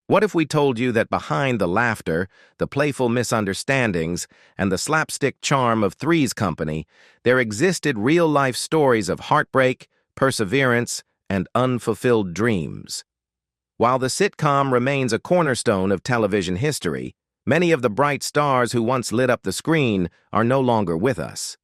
What if we told you that behind the laughter, the playful misunderstandings, and the slapstick charm of Three's Company, there existed real-life stories of heartbreak, perseverance, and unfulfilled dreams? While the sitcom remains a cornerstone of television history, many of the bright stars who once lit up the screen are no longer with us.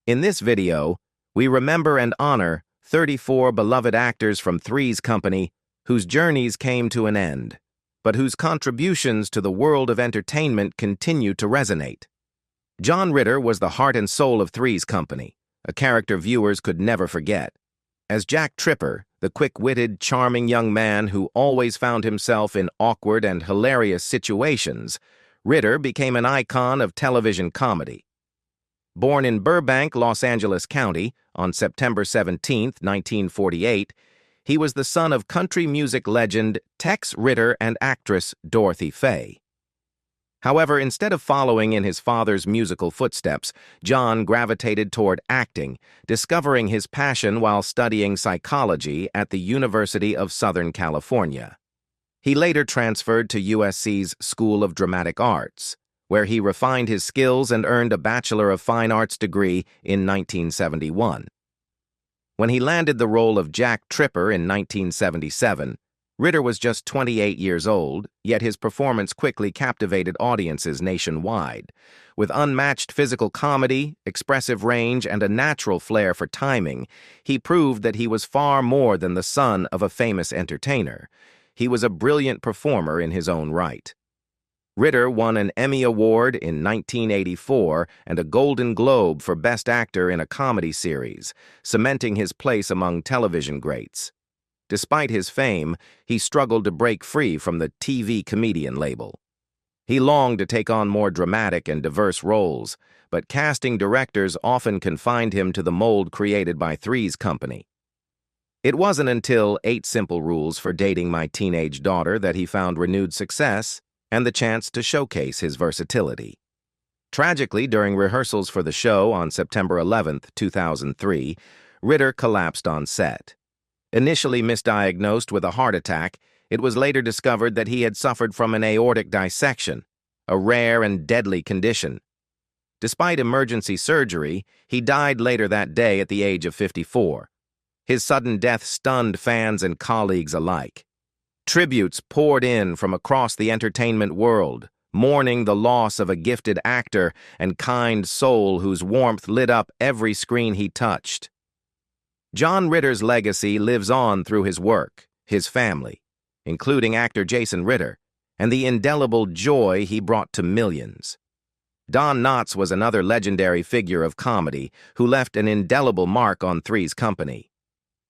In this video, we remember and honor 34 beloved actors from Three's Company whose journeys came to an end, but whose contributions to the world of entertainment continue to resonate. John Ritter was the heart and soul of Three's Company, a character viewers could never forget. As Jack Tripper, the quick-witted, charming young man who always found himself in awkward and hilarious situations, Ritter became an icon of television comedy. Born in Burbank, Los Angeles County, on September 17, 1948, he was the son of country music legend Tex Ritter and actress Dorothy Faye. However, instead of following in his father's musical footsteps, John gravitated toward acting, discovering his passion while studying psychology at the University of Southern California. He later transferred to USC's School of Dramatic Arts, where he refined his skills and earned a Bachelor of Fine Arts degree in 1971. When he landed the role of Jack Tripper in 1977, Ritter was just 28 years old, yet his performance quickly captivated audiences nationwide. With unmatched physical comedy, expressive range, and a natural flair for timing, he proved that he was far more than the son of a famous entertainer. He was a brilliant performer in his own right. Ritter won an Emmy Award in 1984 and a Golden Globe for Best Actor in a Comedy Series, cementing his place among television greats. Despite his fame, he struggled to break free from the TV comedian label. He longed to take on more dramatic and diverse roles, but casting directors often confined him to the mold created by Three's Company. It wasn't until 8 Simple Rules for Dating My Teenage Daughter that he found renewed success and the chance to showcase his versatility. Tragically, during rehearsals for the show on September 11, 2003, Ritter collapsed on set. Initially misdiagnosed with a heart attack, it was later discovered that he had suffered from an aortic dissection, a rare and deadly condition. Despite emergency surgery, he died later that day at the age of 54. His sudden death stunned fans and colleagues alike. Tributes poured in from across the entertainment world, mourning the loss of a gifted actor and kind soul whose warmth lit up every screen he touched. John Ritter's legacy lives on through his work, his family, including actor Jason Ritter, and the indelible joy he brought to millions. Don Knotts was another legendary figure of comedy who left an indelible mark on Three's Company.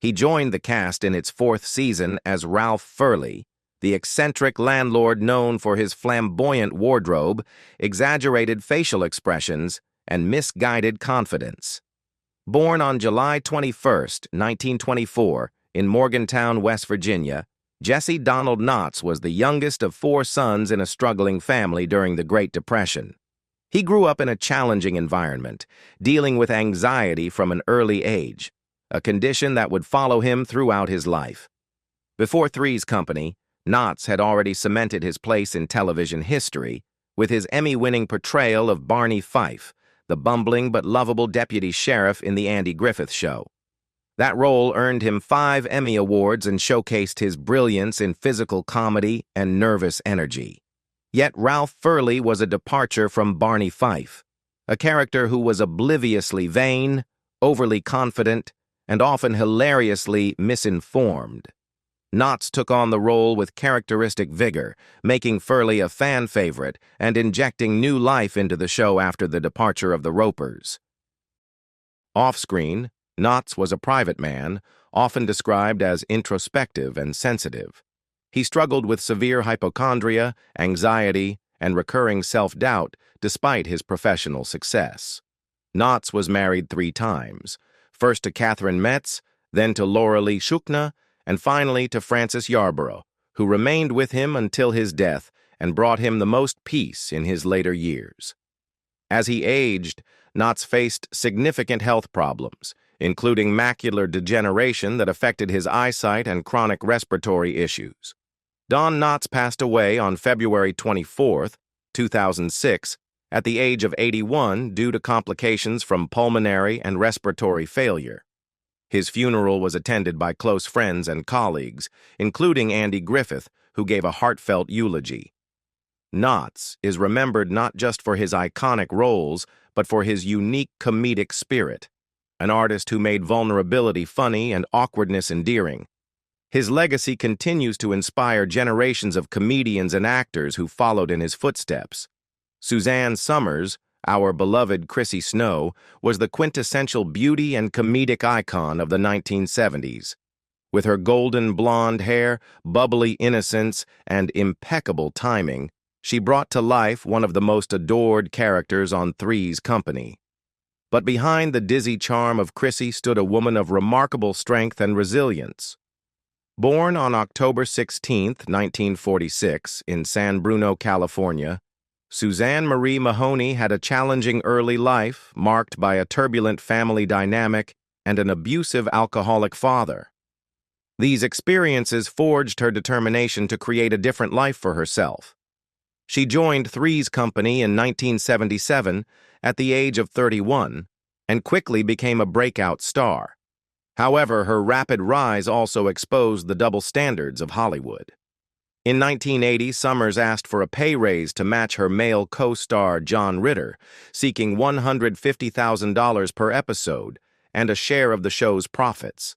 He joined the cast in its 4th season as Ralph Furley, the eccentric landlord known for his flamboyant wardrobe, exaggerated facial expressions, and misguided confidence. Born on July 21, 1924, in Morgantown, West Virginia, Jesse Donald Knotts was the youngest of 4 sons in a struggling family during the Great Depression. He grew up in a challenging environment, dealing with anxiety from an early age, a condition that would follow him throughout his life. Before Three's Company, Knotts had already cemented his place in television history with his Emmy-winning portrayal of Barney Fife, the bumbling but lovable deputy sheriff in The Andy Griffith Show. That role earned him 5 Emmy Awards and showcased his brilliance in physical comedy and nervous energy. Yet Ralph Furley was a departure from Barney Fife, a character who was obliviously vain, overly confident, and often hilariously misinformed. Knotts took on the role with characteristic vigor, making Furley a fan favorite and injecting new life into the show after the departure of the Ropers. Off-screen, Knotts was a private man, often described as introspective and sensitive. He struggled with severe hypochondria, anxiety, and recurring self-doubt despite his professional success. Knotts was married 3 times, first to Catherine Metz, then to Laura Lee Shukna, and finally to Frances Yarborough, who remained with him until his death and brought him the most peace in his later years. As he aged, Knotts faced significant health problems, including macular degeneration that affected his eyesight and chronic respiratory issues. Don Knotts passed away on February 24, 2006, at the age of 81 due to complications from pulmonary and respiratory failure. His funeral was attended by close friends and colleagues, including Andy Griffith, who gave a heartfelt eulogy. Knotts is remembered not just for his iconic roles, but for his unique comedic spirit, an artist who made vulnerability funny and awkwardness endearing. His legacy continues to inspire generations of comedians and actors who followed in his footsteps. Suzanne Summers, our beloved Chrissy Snow, was the quintessential beauty and comedic icon of the 1970s. With her golden blonde hair, bubbly innocence, and impeccable timing, she brought to life one of the most adored characters on Three's Company. But behind the dizzy charm of Chrissy stood a woman of remarkable strength and resilience. Born on October 16, 1946, in San Bruno, California, Suzanne Marie Mahoney had a challenging early life marked by a turbulent family dynamic and an abusive alcoholic father. These experiences forged her determination to create a different life for herself. She joined Three's Company in 1977 at the age of 31 and quickly became a breakout star. However, her rapid rise also exposed the double standards of Hollywood. In 1980, Summers asked for a pay raise to match her male co-star John Ritter, seeking $150,000 per episode and a share of the show's profits.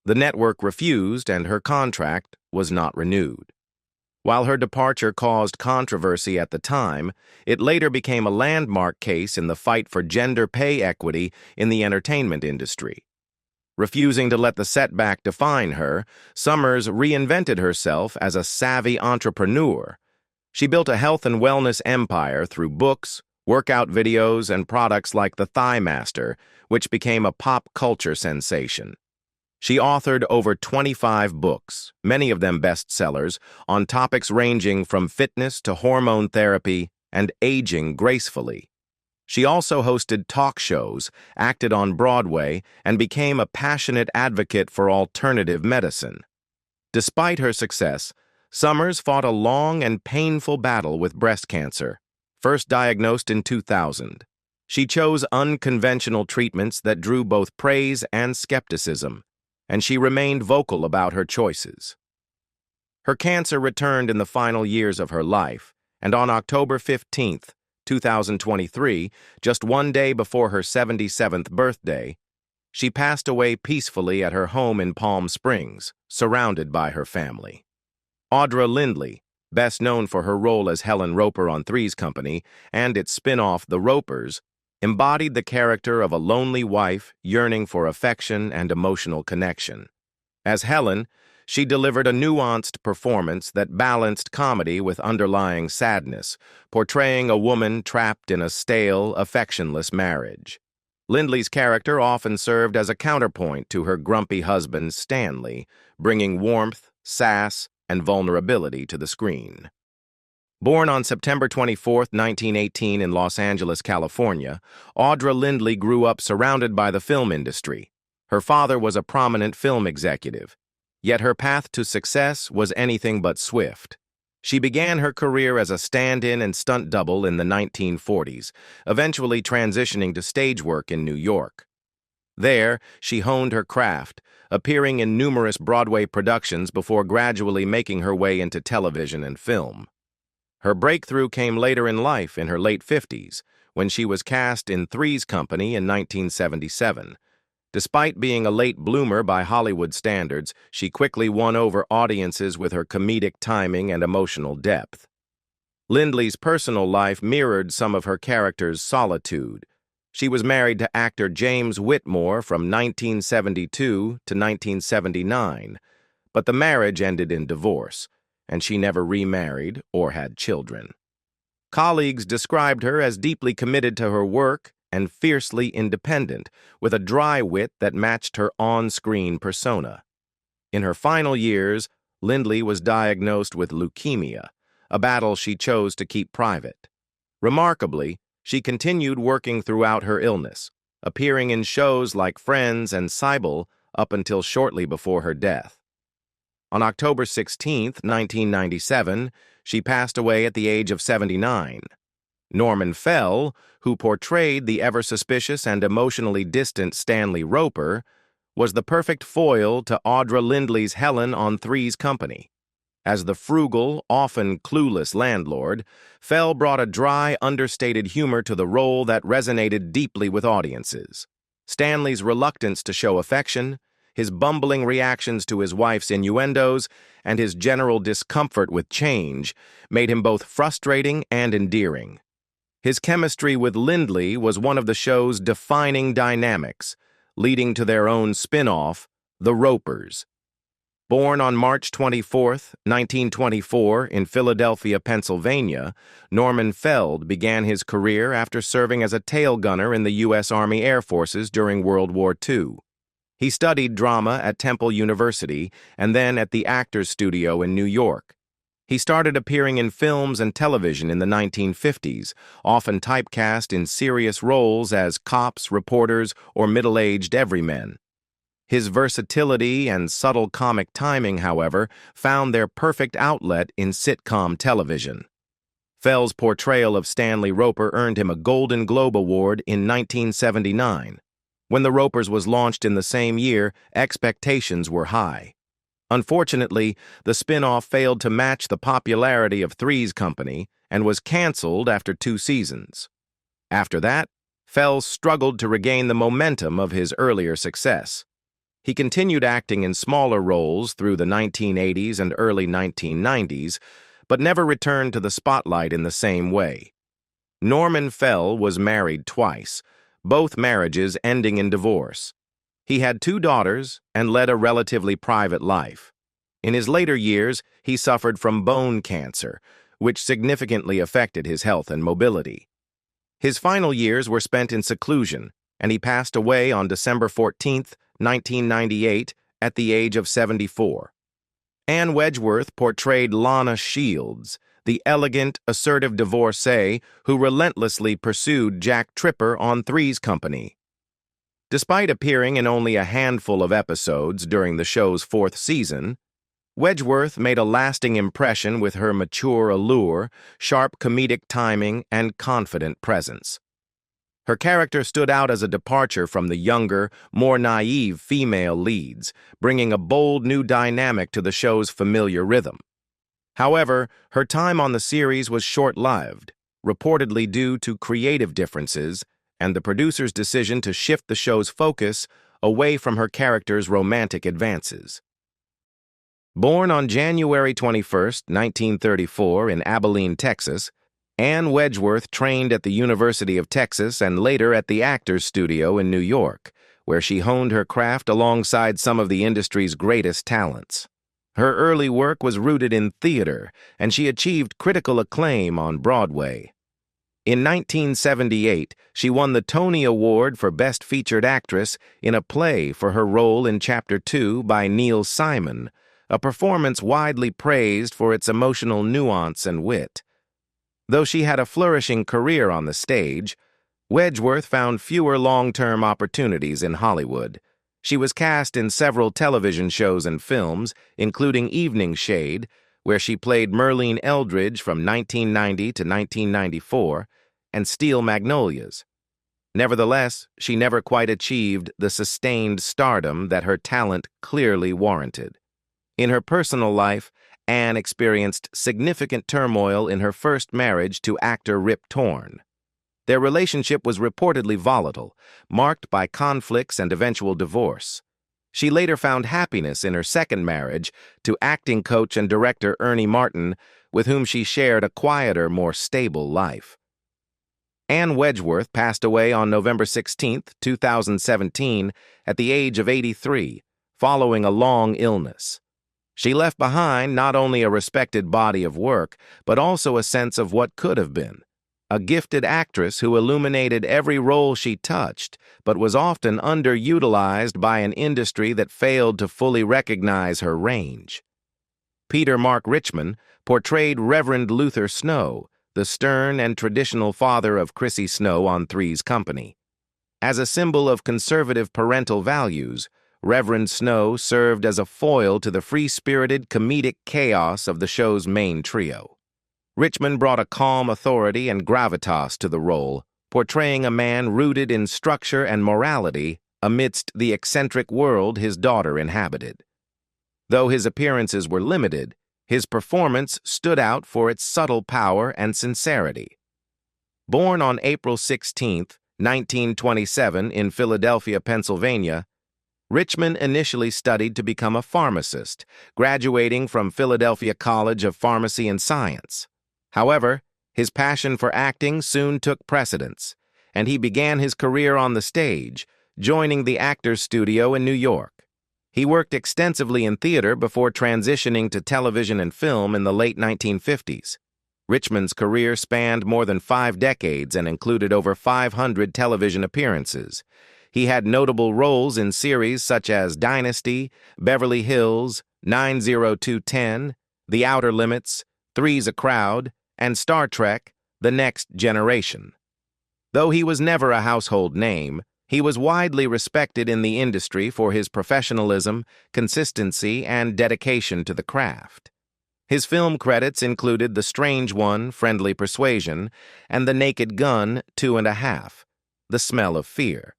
The network refused, and her contract was not renewed. While her departure caused controversy at the time, it later became a landmark case in the fight for gender pay equity in the entertainment industry. Refusing to let the setback define her, Summers reinvented herself as a savvy entrepreneur. She built a health and wellness empire through books, workout videos, and products like the Thigh Master, which became a pop culture sensation. She authored over 25 books, many of them bestsellers, on topics ranging from fitness to hormone therapy and aging gracefully. She also hosted talk shows, acted on Broadway, and became a passionate advocate for alternative medicine. Despite her success, Summers fought a long and painful battle with breast cancer, first diagnosed in 2000. She chose unconventional treatments that drew both praise and skepticism, and she remained vocal about her choices. Her cancer returned in the final years of her life, and on October 15, 2023, just one day before her 77th birthday, she passed away peacefully at her home in Palm Springs, surrounded by her family. Audra Lindley, best known for her role as Helen Roper on Three's Company and its spin-off The Ropers, embodied the character of a lonely wife yearning for affection and emotional connection. As Helen, she delivered a nuanced performance that balanced comedy with underlying sadness, portraying a woman trapped in a stale, affectionless marriage. Lindley's character often served as a counterpoint to her grumpy husband, Stanley, bringing warmth, sass, and vulnerability to the screen. Born on September 24, 1918 in Los Angeles, California, Audra Lindley grew up surrounded by the film industry. Her father was a prominent film executive, yet her path to success was anything but swift. She began her career as a stand-in and stunt double in the 1940s, eventually transitioning to stage work in New York. There, she honed her craft, appearing in numerous Broadway productions before gradually making her way into television and film. Her breakthrough came later in life in her late 50s, when she was cast in Three's Company in 1977. Despite being a late bloomer by Hollywood standards, she quickly won over audiences with her comedic timing and emotional depth. Lindley's personal life mirrored some of her character's solitude. She was married to actor James Whitmore from 1972 to 1979, but the marriage ended in divorce, and she never remarried or had children. Colleagues described her as deeply committed to her work and fiercely independent, with a dry wit that matched her on-screen persona. In her final years, Lindley was diagnosed with leukemia, a battle she chose to keep private. Remarkably, she continued working throughout her illness, appearing in shows like Friends and Sybil up until shortly before her death. On October 16, 1997, she passed away at the age of 79. Norman Fell, who portrayed the ever-suspicious and emotionally distant Stanley Roper, was the perfect foil to Audra Lindley's Helen on Three's Company. As the frugal, often clueless landlord, Fell brought a dry, understated humor to the role that resonated deeply with audiences. Stanley's reluctance to show affection, his bumbling reactions to his wife's innuendos, and his general discomfort with change made him both frustrating and endearing. His chemistry with Lindley was one of the show's defining dynamics, leading to their own spin-off, The Ropers. Born on March 24, 1924, in Philadelphia, Pennsylvania, Norman Feld began his career after serving as a tail gunner in the U.S. Army Air Forces during World War II. He studied drama at Temple University and then at the Actors Studio in New York. He started appearing in films and television in the 1950s, often typecast in serious roles as cops, reporters, or middle-aged everymen. His versatility and subtle comic timing, however, found their perfect outlet in sitcom television. Fell's portrayal of Stanley Roper earned him a Golden Globe Award in 1979. When The Ropers was launched in the same year, expectations were high. Unfortunately, the spin-off failed to match the popularity of Three's Company and was canceled after 2 seasons. After that, Fell struggled to regain the momentum of his earlier success. He continued acting in smaller roles through the 1980s and early 1990s, but never returned to the spotlight in the same way. Norman Fell was married twice, both marriages ending in divorce. He had 2 daughters and led a relatively private life. In his later years, he suffered from bone cancer, which significantly affected his health and mobility. His final years were spent in seclusion, and he passed away on December 14, 1998, at the age of 74. Anne Wedworth portrayed Lana Shields, the elegant, assertive divorcee who relentlessly pursued Jack Tripper on Three's Company. Despite appearing in only a handful of episodes during the show's 4th season, Wedworth made a lasting impression with her mature allure, sharp comedic timing, and confident presence. Her character stood out as a departure from the younger, more naive female leads, bringing a bold new dynamic to the show's familiar rhythm. However, her time on the series was short-lived, reportedly due to creative differences and the producer's decision to shift the show's focus away from her character's romantic advances. Born on January 21, 1934, in Abilene, Texas, Anne Wedworth trained at the University of Texas and later at the Actors Studio in New York, where she honed her craft alongside some of the industry's greatest talents. Her early work was rooted in theater, and she achieved critical acclaim on Broadway. In 1978, she won the Tony Award for Best Featured Actress in a play for her role in Chapter 2 by Neil Simon, a performance widely praised for its emotional nuance and wit. Though she had a flourishing career on the stage, Wedworth found fewer long-term opportunities in Hollywood. She was cast in several television shows and films, including Evening Shade, where she played Merlene Eldridge from 1990 to 1994, and Steel Magnolias. Nevertheless, she never quite achieved the sustained stardom that her talent clearly warranted. In her personal life, Anne experienced significant turmoil in her first marriage to actor Rip Torn. Their relationship was reportedly volatile, marked by conflicts and eventual divorce. She later found happiness in her second marriage to acting coach and director Ernie Martin, with whom she shared a quieter, more stable life. Anne Wedworth passed away on November 16, 2017, at the age of 83, following a long illness. She left behind not only a respected body of work, but also a sense of what could have been. A gifted actress who illuminated every role she touched, but was often underutilized by an industry that failed to fully recognize her range. Peter Mark Richmond portrayed Reverend Luther Snow, the stern and traditional father of Chrissy Snow on Three's Company. As a symbol of conservative parental values, Reverend Snow served as a foil to the free-spirited comedic chaos of the show's main trio. Richmond brought a calm authority and gravitas to the role, portraying a man rooted in structure and morality amidst the eccentric world his daughter inhabited. Though his appearances were limited, his performance stood out for its subtle power and sincerity. Born on April 16, 1927, in Philadelphia, Pennsylvania, Richmond initially studied to become a pharmacist, graduating from Philadelphia College of Pharmacy and Science. However, his passion for acting soon took precedence, and he began his career on the stage, joining the Actors Studio in New York. He worked extensively in theater before transitioning to television and film in the late 1950s. Richmond's career spanned more than 5 decades and included over 500 television appearances. He had notable roles in series such as Dynasty, Beverly Hills, 90210, The Outer Limits, Three's a Crowd, and Star Trek: The Next Generation. Though he was never a household name, he was widely respected in the industry for his professionalism, consistency, and dedication to the craft. His film credits included The Strange One, Friendly Persuasion, and The Naked Gun, 2.5, The Smell of Fear.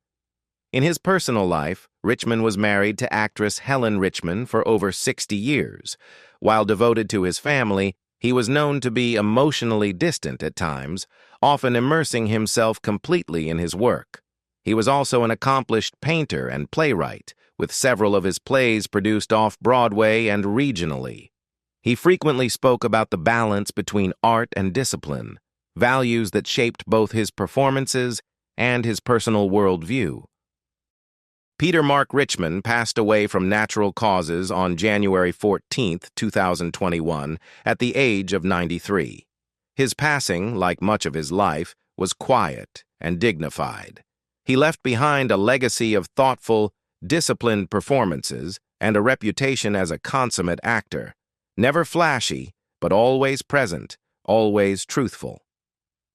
In his personal life, Richmond was married to actress Helen Richmond for over 60 years. While devoted to his family, he was known to be emotionally distant at times, often immersing himself completely in his work. He was also an accomplished painter and playwright, with several of his plays produced off-Broadway and regionally. He frequently spoke about the balance between art and discipline, values that shaped both his performances and his personal worldview. Peter Mark Richmond passed away from natural causes on January 14, 2021, at the age of 93. His passing, like much of his life, was quiet and dignified. He left behind a legacy of thoughtful, disciplined performances and a reputation as a consummate actor. Never flashy, but always present, always truthful.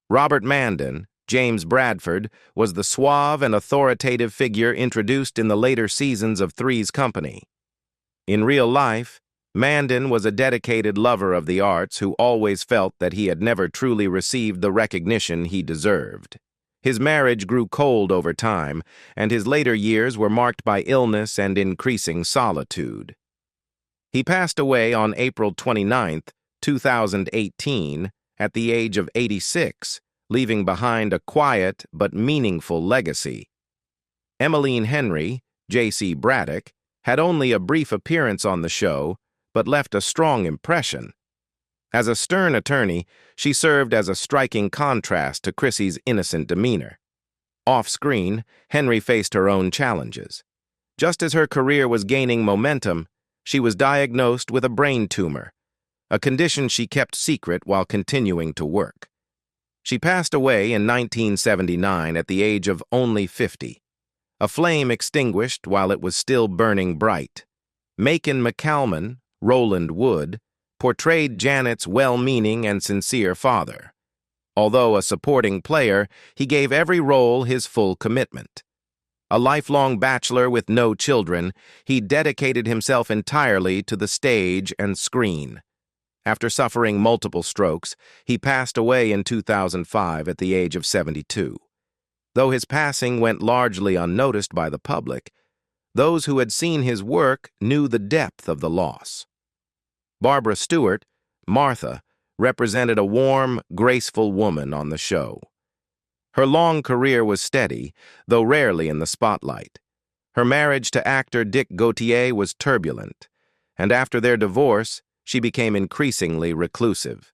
Robert Manden, James Bradford, was the suave and authoritative figure introduced in the later seasons of Three's Company. In real life, Manden was a dedicated lover of the arts who always felt that he had never truly received the recognition he deserved. His marriage grew cold over time, and his later years were marked by illness and increasing solitude. He passed away on April 29, 2018, at the age of 86, leaving behind a quiet but meaningful legacy. Emiline Henry, J.C. Braddock, had only a brief appearance on the show, but left a strong impression. As a stern attorney, she served as a striking contrast to Chrissy's innocent demeanor. Off-screen, Henry faced her own challenges. Just as her career was gaining momentum, she was diagnosed with a brain tumor, a condition she kept secret while continuing to work. She passed away in 1979 at the age of only 50. A flame extinguished while it was still burning bright. Macon McCalman, Roland Wood, portrayed Janet's well-meaning and sincere father. Although a supporting player, he gave every role his full commitment. A lifelong bachelor with no children, he dedicated himself entirely to the stage and screen. After suffering multiple strokes, he passed away in 2005 at the age of 72. Though his passing went largely unnoticed by the public, those who had seen his work knew the depth of the loss. Barbara Stewart, Martha, represented a warm, graceful woman on the show. Her long career was steady, though rarely in the spotlight. Her marriage to actor Dick Gautier was turbulent, and after their divorce, she became increasingly reclusive.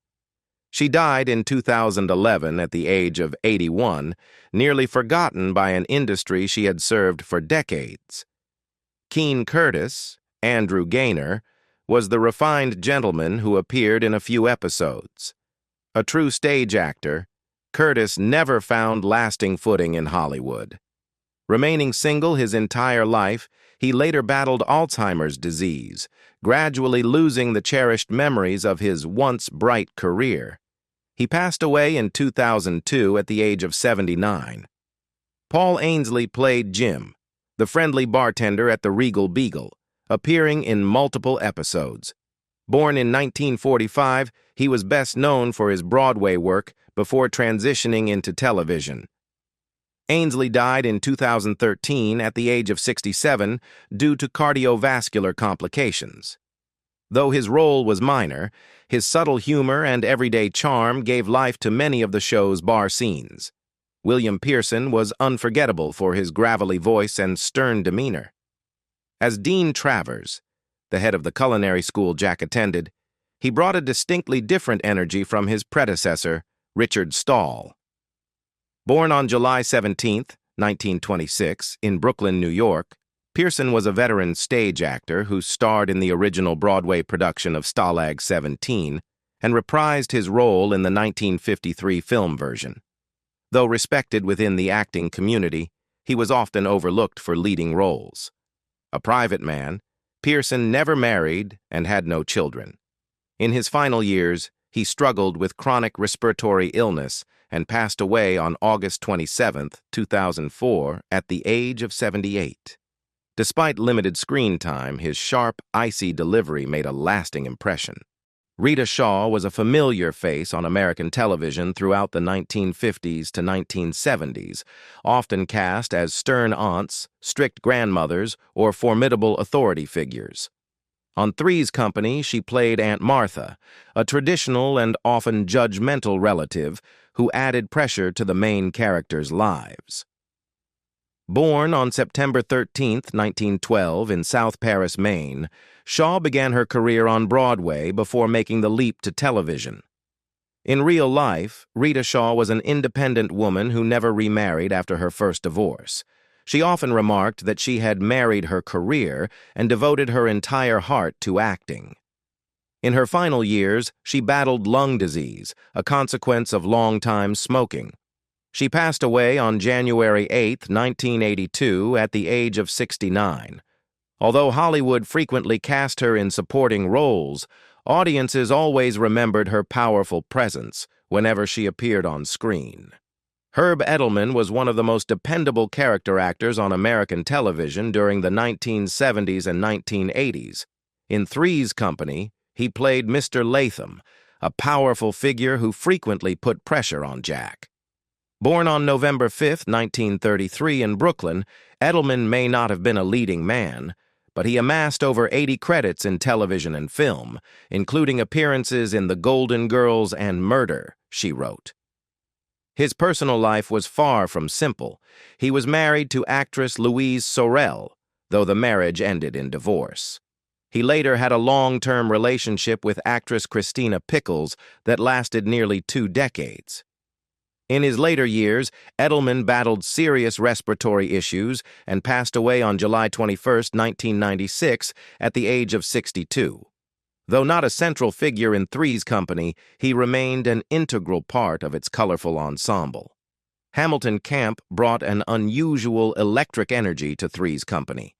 She died in 2011 at the age of 81, nearly forgotten by an industry she had served for decades. Keene Curtis, Andrew Gaynor, was the refined gentleman who appeared in a few episodes. A true stage actor, Curtis never found lasting footing in Hollywood. Remaining single his entire life, he later battled Alzheimer's disease, gradually losing the cherished memories of his once bright career. He passed away in 2002 at the age of 79. Paul Aninsley played Jim, the friendly bartender at the Regal Beagle, appearing in multiple episodes. Born in 1945, he was best known for his Broadway work before transitioning into television. Aninsley died in 2013 at the age of 67 due to cardiovascular complications. Though his role was minor, his subtle humor and everyday charm gave life to many of the show's bar scenes. William Pearson was unforgettable for his gravelly voice and stern demeanor. As Dean Travers, the head of the culinary school Jack attended, he brought a distinctly different energy from his predecessor, Richard Stahl. Born on July 17, 1926, in Brooklyn, New York, Pearson was a veteran stage actor who starred in the original Broadway production of Stalag 17 and reprised his role in the 1953 film version. Though respected within the acting community, he was often overlooked for leading roles. A private man, Pearson never married and had no children. In his final years, he struggled with chronic respiratory illness and passed away on August 27, 2004, at the age of 78. Despite limited screen time, his sharp, icy delivery made a lasting impression. Rita Shaw was a familiar face on American television throughout the 1950s to 1970s, often cast as stern aunts, strict grandmothers, or formidable authority figures. On Three's Company, she played Aunt Martha, a traditional and often judgmental relative who added pressure to the main characters' lives. Born on September 13, 1912, in South Paris, Maine, Shaw began her career on Broadway before making the leap to television. In real life, Rita Shaw was an independent woman who never remarried after her first divorce. She often remarked that she had married her career and devoted her entire heart to acting. In her final years, she battled lung disease, a consequence of long-time smoking. She passed away on January 8, 1982, at the age of 69. Although Hollywood frequently cast her in supporting roles, audiences always remembered her powerful presence whenever she appeared on screen. Herb Edelman was one of the most dependable character actors on American television during the 1970s and 1980s. In Three's Company, he played Mr. Latham, a powerful figure who frequently put pressure on Jack. Born on November 5, 1933, in Brooklyn, Edelman may not have been a leading man, but he amassed over 80 credits in television and film, including appearances in The Golden Girls and Murder, she wrote. His personal life was far from simple. He was married to actress Louise Sorel, though the marriage ended in divorce. He later had a long-term relationship with actress Christina Pickles that lasted nearly 2 decades. In his later years, Edelman battled serious respiratory issues and passed away on July 21, 1996, at the age of 62. Though not a central figure in Three's Company, he remained an integral part of its colorful ensemble. Hamilton Camp brought an unusual electric energy to Three's Company.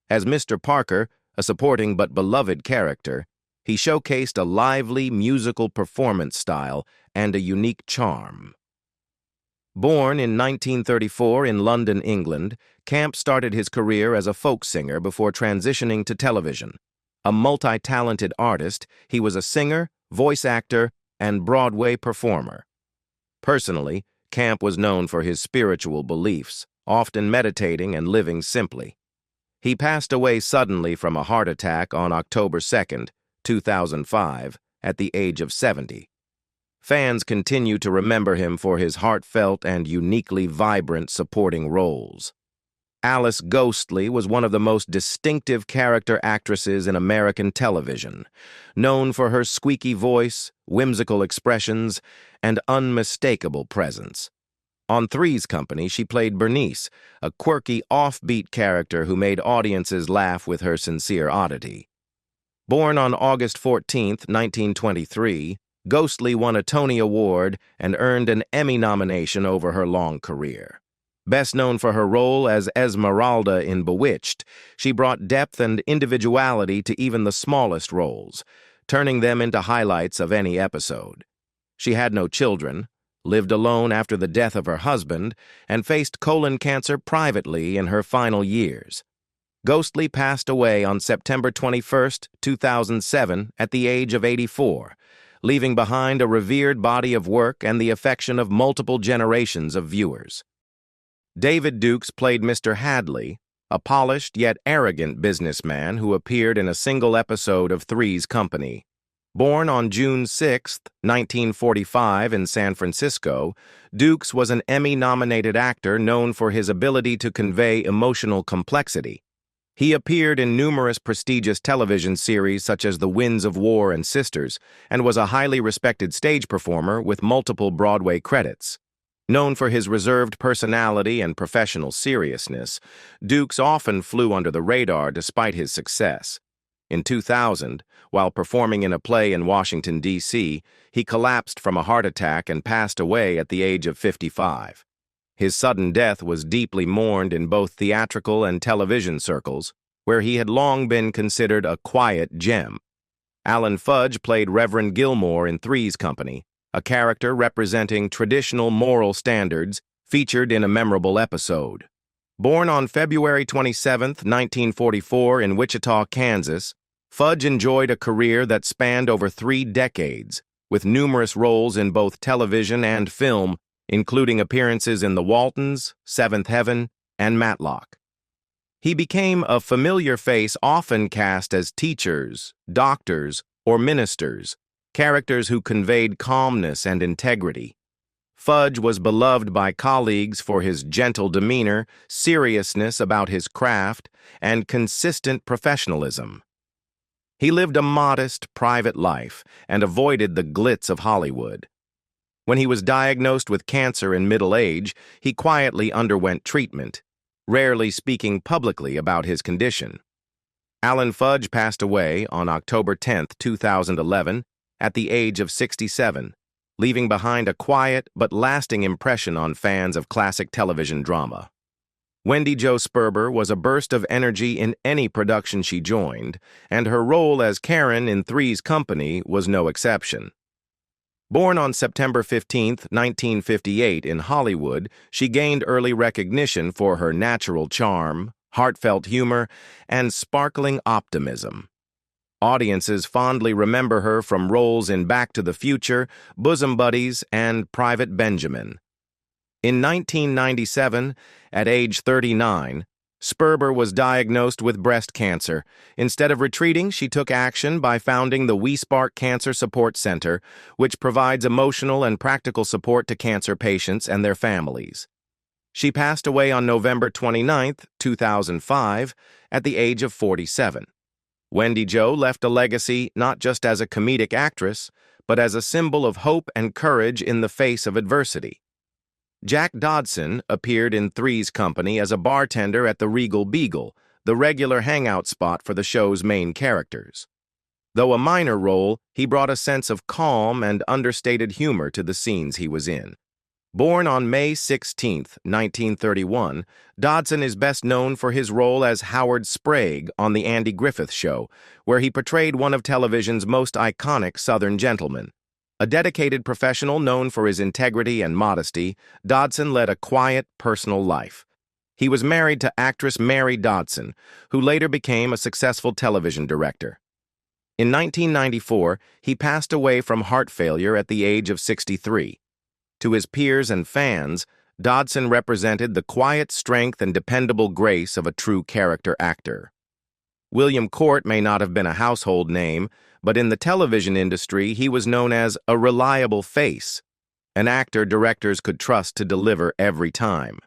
As Mr. Parker, a supporting but beloved character, he showcased a lively musical performance style and a unique charm. Born in 1934 in London, England, Camp started his career as a folk singer before transitioning to television. A multi-talented artist, he was a singer, voice actor, and Broadway performer. Personally, Camp was known for his spiritual beliefs, often meditating and living simply. He passed away suddenly from a heart attack on October 2, 2005, at the age of 70. Fans continue to remember him for his heartfelt and uniquely vibrant supporting roles. Alice Ghostley was one of the most distinctive character actresses in American television, known for her squeaky voice, whimsical expressions, and unmistakable presence. On Three's Company, she played Bernice, a quirky, offbeat character who made audiences laugh with her sincere oddity. Born on August 14, 1923, Ghostley won a Tony Award and earned an Emmy nomination over her long career. Best known for her role as Esmeralda in Bewitched, she brought depth and individuality to even the smallest roles, turning them into highlights of any episode. She had no children, lived alone after the death of her husband, and faced colon cancer privately in her final years. Ghostly passed away on September 21, 2007, at the age of 84, leaving behind a revered body of work and the affection of multiple generations of viewers. David Dukes played Mr. Hadley, a polished yet arrogant businessman who appeared in a single episode of Three's Company. Born on June 6, 1945 in San Francisco, Dukes was an Emmy-nominated actor known for his ability to convey emotional complexity. He appeared in numerous prestigious television series such as The Winds of War and Sisters, and was a highly respected stage performer with multiple Broadway credits. Known for his reserved personality and professional seriousness, Dukes often flew under the radar despite his success. In 2000, while performing in a play in Washington, D.C., he collapsed from a heart attack and passed away at the age of 55. His sudden death was deeply mourned in both theatrical and television circles, where he had long been considered a quiet gem. Alan Fudge played Reverend Gilmore in Three's Company, a character representing traditional moral standards featured in a memorable episode. Born on February 27, 1944 in Wichita, Kansas, Fudge enjoyed a career that spanned over 3 decades, with numerous roles in both television and film, including appearances in The Waltons, Seventh Heaven, and Matlock. He became a familiar face often cast as teachers, doctors, or ministers, characters who conveyed calmness and integrity. Fudge was beloved by colleagues for his gentle demeanor, seriousness about his craft, and consistent professionalism. He lived a modest, private life and avoided the glitz of Hollywood. When he was diagnosed with cancer in middle age, he quietly underwent treatment, rarely speaking publicly about his condition. Alan Fudge passed away on October 10, 2011, at the age of 67, leaving behind a quiet but lasting impression on fans of classic television drama. Wendy Joe Spurber was a burst of energy in any production she joined, and her role as Karen in Three's Company was no exception. Born on September 15, 1958 in Hollywood, she gained early recognition for her natural charm, heartfelt humor, and sparkling optimism. Audiences fondly remember her from roles in Back to the Future, Bosom Buddies, and Private Benjamin. In 1997, at age 39, Spurber was diagnosed with breast cancer. Instead of retreating, she took action by founding the We Spark Cancer Support Center, which provides emotional and practical support to cancer patients and their families. She passed away on November 29, 2005, at the age of 47. Wendy Jo left a legacy not just as a comedic actress, but as a symbol of hope and courage in the face of adversity. Jack Dodson appeared in Three's Company as a bartender at the Regal Beagle, the regular hangout spot for the show's main characters. Though a minor role, he brought a sense of calm and understated humor to the scenes he was in. Born on May 16, 1931, Dodson is best known for his role as Howard Sprague on The Andy Griffith Show, where he portrayed one of television's most iconic Southern gentlemen. A dedicated professional known for his integrity and modesty, Dodson led a quiet, personal life. He was married to actress Mary Dodson, who later became a successful television director. In 1994, he passed away from heart failure at the age of 63. To his peers and fans, Dodson represented the quiet strength and dependable grace of a true character actor. William Court may not have been a household name, but in the television industry he was known as a reliable face, an actor directors could trust to deliver every time.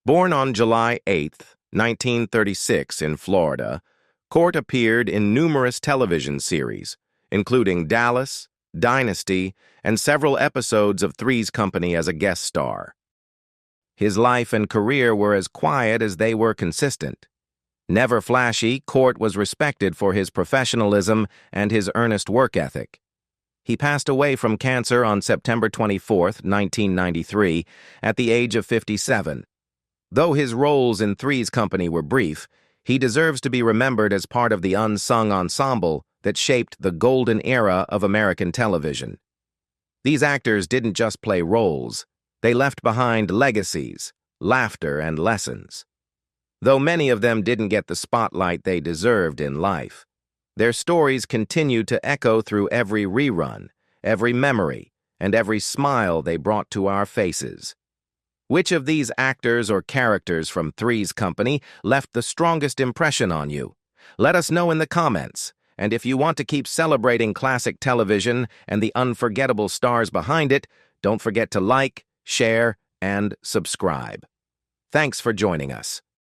Born on July 8, 1936 in Florida, Court appeared in numerous television series, including Dallas, Dynasty, and several episodes of Three's Company as a guest star. His life and career were as quiet as they were consistent. Never flashy, Court was respected for his professionalism and his earnest work ethic. He passed away from cancer on September 24, 1993, at the age of 57. Though his roles in Three's Company were brief, he deserves to be remembered as part of the unsung ensemble that shaped the golden era of American television. These actors didn't just play roles, they left behind legacies, laughter, and lessons. Though many of them didn't get the spotlight they deserved in life, their stories continue to echo through every rerun, every memory, and every smile they brought to our faces. Which of these actors or characters from Three's Company left the strongest impression on you? Let us know in the comments. And if you want to keep celebrating classic television and the unforgettable stars behind it, don't forget to like, share, and subscribe. Thanks for joining us.